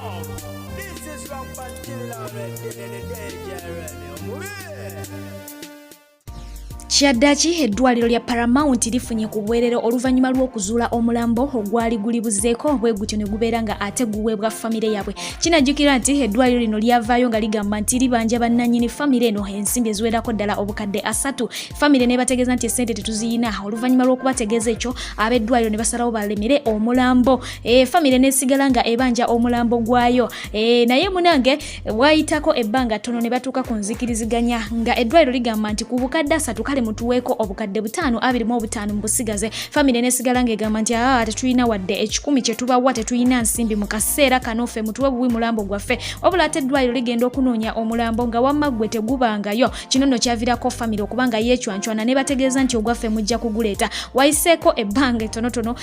This is Rock Pantilla already in the danger already. Kyaddaaki eddwaliro lya Paramount lifunye ku bwerero oluvannyuma lw'okuzuula omulambo ogwali gulibuzeeko bwe gutyo ne gubeera nga ate guweebwa famire yaabwe. Kinajjukira nti eddwaliro lino lyavaayo nga ligamba nti libanja bannannyini famire eno ensimbi eziwerako ddala obukadde 3. Famire ne bategeeza nti essente tetuziyina. Oluvannyuma lw'okubategeeza ekyo ab'eddwaliro ne basalawo balemere omulambo. Famire nesigala nga ebanja omulambo gwayo. Naye munange wayitako ebbanga ttono ne batuuka ku nzikiriziganya nga eddwaliro ligamba nti ku bukadde 3 kale mutuweeko obukadde 5 mbusigaze. Famire nesigala ng'egamba nti tetulina wadde 10 kye tubawa, tetulina nsimbi mu kaseera kano ffe mutuwe buwi mulambo gwaffe. Wabula ate eddwaliro ligenda okunoonya omulambo nga wamma gwe tegubangayo. Kino nno kyaviirako famire okubanga yeecwancwana ne bategeeza nti ogwaffe mujja kuguleeta. Wayiseeko ebbanga ettonotono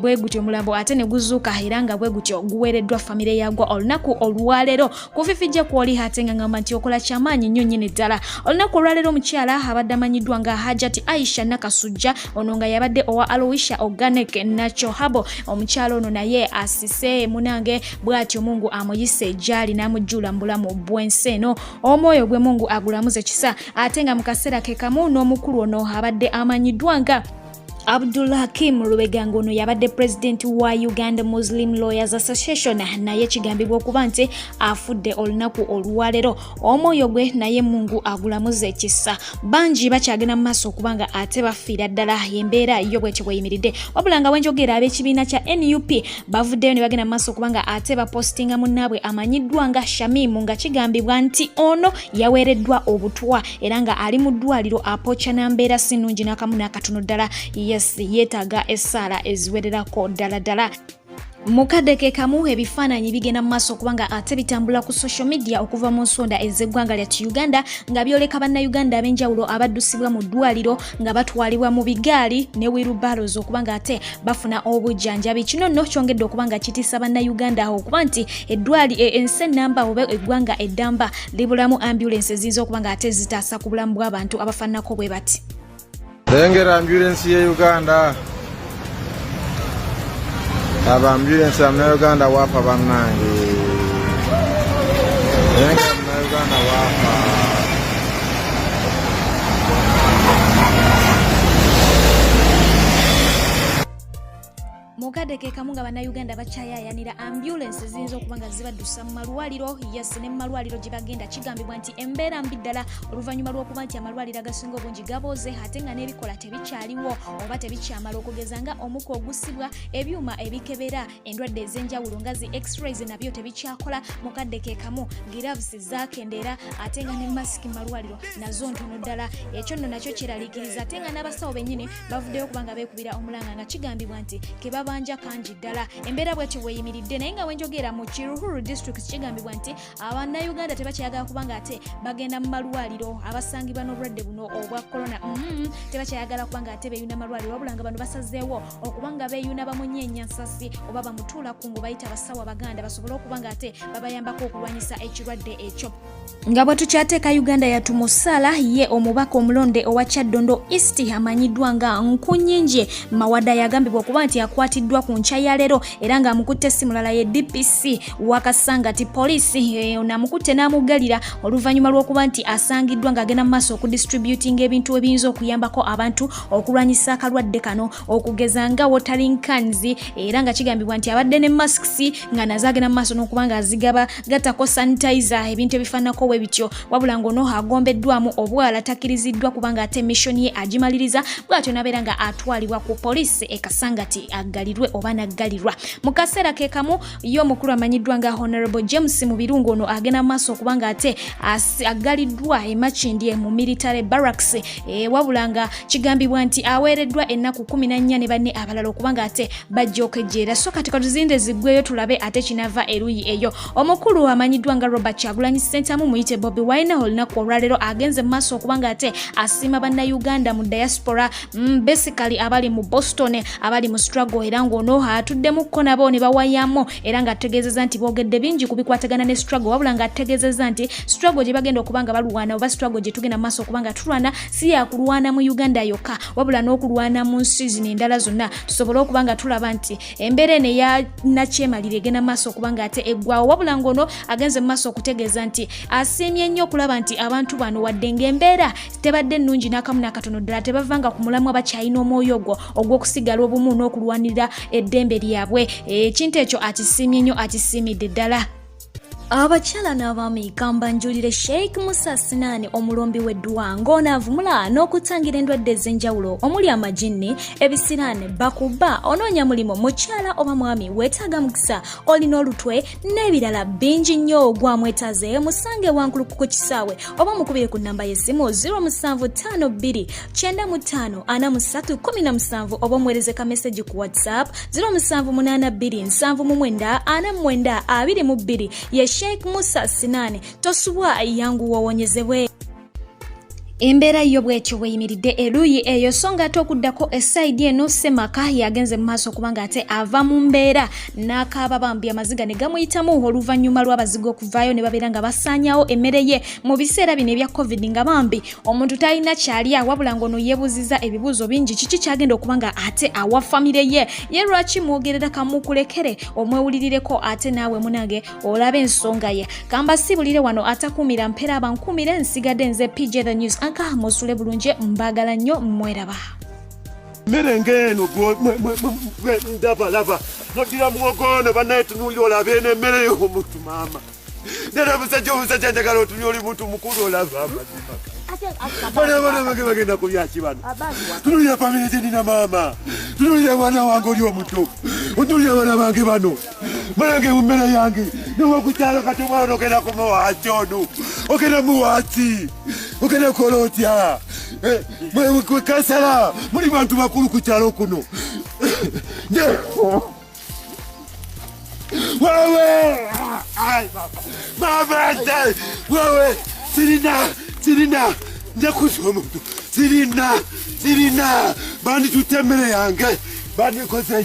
bwe gutyo omulambo ate ne guzuuka era nga bwe gutyo guweereddwa famire yaagwo olunaku olwaleero. Kufifijja kw'oli ate nga ngamba nti okola kyamaanyi nnyo nnyini ddala. Olunaku olwaleero omukyala abadde amanyiddwa nga Hajati Aisha Nakasujja ono nga yabadde owa Aloisha Organic Natural Habo. Omukyalo ono naye asise munange bw'atyo Mungu amuyise gyali n'amujjula mu bulamu bw'ensi eno. Omwoyo gwe Mungu agulamuze kisa ate nga mu kaseera ke kamu n'omukulu ono abadde amanyiddwa nga Abdul Hakim Lubega ngono yabadde president wa Uganda Muslim Lawyers Association naye kigambibwa okuba nti afudde olunaku olwaleero. Omwoyo gwe naye Mungu agulamuze ekisa. Bangi bakyagenda mu maaso okubanga ate bafiira ddala embeera yo bw'etyo bweyimiridde. Wabula nga wenjogera ab'ekibiina kya NUP bavuddeyo ne bagenda mu maaso okubanga ate bapostinga munnaabwe amanyiddwa nga Shamimu nga kigambibwa nti ono yaweereddwa obutwa era nga ali mu ddwaliro apooca na mbeera si nnungi n'akamu n'akatono ddala. Yeetaaga essaala eziwererako ddala. Mukadde ke kamu ebifaananyi bigenda mu maaso okubanga ate bitambula ku social media okuva mu nsonda ez'eggwanga lya Uganda nga byoleka bannayuganda ab'enjawulo abaddusibwa mu ddwaliro nga batwalibwa mu bigaali ne wheelbarrows okubanga ate bafuna obujjanjabi. Kino nno kyongedde okubanga kitiisa bannayuganda okuba nti ensi ennamba oba eggwanga eddamba libulamu ambulance eziyinza okubanga ate zitaasa ku bulamu bw'abantu abafaananako bwe bati. Lengera ambulance ye Uganda. Aba ambulance amna Uganda wapa bannange. Lengera amna Uganda wapa. Mukadde ke kamu nga bannayuganda bakyayayanira ambulance ziyinza okuba nga zibaddusa mu malwaliro. Yes, ne mu malwaliro gye bagenda kigambibwa nti embeera mbi ddala oluvannyuma lw'okuba nti amalwaliro agasinga obungi gabooze ate nga n'ebikola tebikyaliwo oba tebikyamala okugeza nga omuka ogusibwa, ebyuma ebikebera endwadde ez'enjawulo nga zi x-rays nabyo tebikyakola. Mukadde ke kamu gloves zakendeera ate nga ne masiki mu malwaliro nazo ntono ddala. Ekyo nno nakyo kiraliikiriza ate nga n'abasawo bennyini bavuddeyo okuba nga beekubira omulanga nga kigambibwa nti banja kanji ddala. Embeera bw'etyo bweyimiridde naye nga wenjogera mu Kiruhuru district kigambibwa nti abannayuganda tebakyayagala kubanga ate bagenda mu malwaliro abasangibwa n'obulwadde buno obwa corona. Tebakyayagala kubanga ate beeyuna malwaliro wabula nga bano basazeewo okubanga beeyuna bamunyeenya nsasi oba bamutuula ku ngo bayita abasawo abaganda basobole okubanga ate babayambako okulwanyisa ekirwadde ekyo. Nga bwe tukyateeka Uganda yatumusala ye omubaka omulonde owa Kyaddondo East amanyiddwa nga Nkunyinje Mawada yagambibwa okuba nti akwatiddwa ku nkya ya leero era nga amukutte essimu mulala ye DPC Wakasangati poliisi namukutte n'amugalira oluvannyuma lw'okuba nti asangiddwa ng'agenda mu maaso okudistributinga ebintu ebiyinza okuyambako abantu okulwanyisa akalwadde kano okugeza nga watering cans era nga kigambibwa nti abadde ne masks nga nazo agenda mu maaso n'okuba nga azigaba gattako sanitizer ebintu ebifaananako bwe bityo. Wabula ng'ono agombeddwamu obwala takkiriziddwa kubanga ate mission ye agimaliriza bw'atyo n'abeera nga atwalibwa ku poliisi e Kasangati aggalirwe oba naggalirwa. Mu kaseera ke kamu yo mukulu amanyiddwa nga Honorable James Mubirungu ono agenda maaso okubanga ate aggaliddwa e Makindye mu military barracks. Wabula nga kigambibwa nti aweereddwa ennaku 14 ne banne abalala okubanga ate bajja okejjeera. So kati katuzinde ziggweyo tulabe ate kinava eruyi eyo. Omukulu amanyiddwa nga Robert Kyagulanyi Ssentamu muyite Bobi Wine olunaku olwaleero agenze maaso okubanga ate asiima bannayuganda mu diaspora basically abali mu Boston abali mu struggle era ngo ono atuddemukko nabo ne bawayamu era nga ategeezezza nti boogedde bingi kubikwatagana ne struggle wabula nga ategeezezza nti struggle gye bagenda okuba nga balwana oba struggle gye tugenda maaso okuba nga tulwana si ya kulwana mu Uganda yokka wabula n'okulwana mu nsi zino endala zonna tusobole okuba nga tulaba nti embeera eno eya nakyemalira egenda maaso okuba nga ate eggwawo wabula ngono agenze mu maaso okutegeeza nti asiimye nnyo okulaba nti abantu bano wadde ng'embeera tebadde nnungi n'akamu n'akatono ddala tebavanga ku mulamwa bakyalina omwoyo ogw'okusigala obumu n'okulwanirira eddembe lyabwe ekintu ekyo akisiimye nnyo akisiimidde ddala. Abakyala n'abaami kambanjulire Sheikh Musa Sinani omulombi w'eddwa ng'onaavumula n'okutangira endwadde ez'enjawulo omuli amajinni ebisiraane bakuba onoonya mulimo mukyala oba mwami weetaaga mukisa olina olutwe n'ebirala bingi nnyo gwamwetaaze musange wankulu ku kisaawe oba mukubire ku nnamba y'essimu 0752 95 4317 oba omuweereze ka message ku WhatsApp 0782 79 49 22 ye Sheikh Musa Sinani tosubwa yangu wawonyezebwe. Embeera yo bwekyo bweyimiridde eruyi eyo songa ate okuddako esaidi eno Semaka yagenze mu maaso kubanga ate ava mu mbeera n'akaaba bambi amaziga ne gamuyitamu oluvannyuma lw'abaziga okuvaayo ne babeera nga basaanyawo emmere ye mu biseera bino ebya COVID nga bambi omuntu talina kyalya wabula ngono yeebuuziza ebibuuzo bingi kiki kyagenda okuba nga ate awa famire ye lwaki mwogerera kamukulekere omwewulirireko ate naawe munange olaba ensonga ye kamba sibulire wano atakuumira mpeera abankuumire nsigadde nze PJ the News Anka musule bulunje mbagala nnyo mweraba. Mere ngeno lava nodira muogono banaye tunulyo olabe n'emmere y'omuntu maama. Nera musajja njagala otunye oli muntu mukulu olava amazima. Bana bagenda kulya kibano. Tunulya famire gyenina maama. Tunulya mwana wange oli omuto. Tunulya bana bange bano. Bange mu mmere yange. N'okukyalo kati omwana ogenda kumuwaaki ono. Ogenda muwaaki. Ogenda kola otya. Mwe kansala. Muli bantu bakulu ku kyalo kuno. Wewe! Mama! Wewe! Sirina! Njakuza omuntu. Sirina! Bandi tutemmere yange. Bandi koze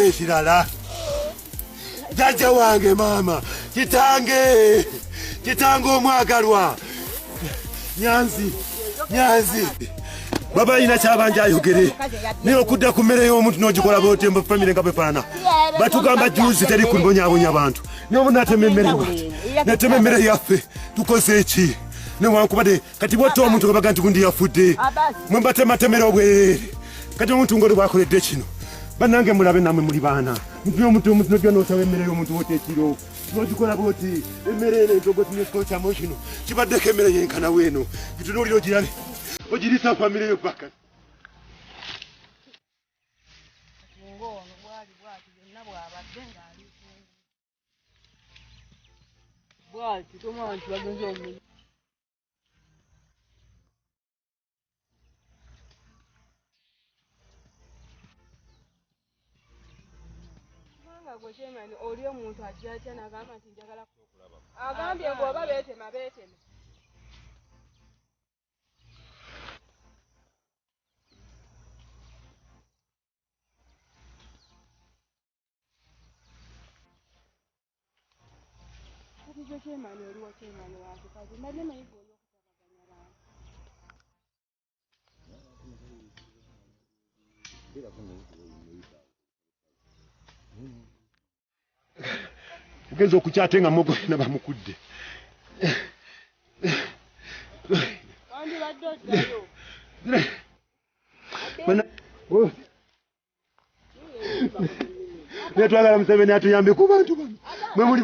ekirala. Jajja wange maama. Kitange omwagalwa. Nyanzi. Baba ina kyabanja ayogere. Ne okudda ku mmere y'omuntu n'ogikola bw'otyo mu famire nga bwefaana. Batugamba juzi teri kulibonyaabonya abantu. N'obu n'atema emmere bw'ati. N'atema emmere yaffe. Tukoze eki? Newankubadde kati bw'otta omuntu nga baga nti gundi yafudde. Mwe mbatematemera obwereere. Kati omuntu ng'oli bw'akoledde kino. Bannange mulabe nammwe muli baana. Omuntu n'ojja n'osaba emmere y'omuntu bw'oti ekiro. N'ogikola bw'oti emmere eno entogotinye ekikokyamo kino. Kibaddeko emmere yenkana weeno. Gitunuulira ogirabe. Ojirisa famire yo paka. Ngono bwali byonna bwabadde ng'ali bwati tomanti bagenze omuntu. Kubanga gwe kyemani oli omuntu ajja atya n'agamba nti njagala agambye ng'oba beetema. Kati kyemani oli wa kyemani wange kazi mbadde nayiga oli okutabaganya abantu. Ugenza okukyate nga mugo na bamukudde. Wandi badde oddayo. Twagala Museveni atuyambe ku bantu bano. Mwe muli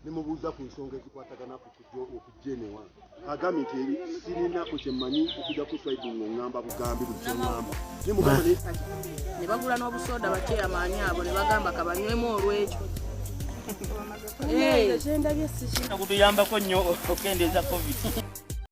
nemubuuza ku nsonga ezikwatagana okujenewa agambye nti sirina ku kyemmanyi okujja ku swaidi ng'oŋŋamba bugambi buli kyoŋŋamba ne bagula n'obusoda bakyeyamaanyi abo ne bagamba kabanywemu olw'ekyo kutuyambako nnyo okendeeza COVID.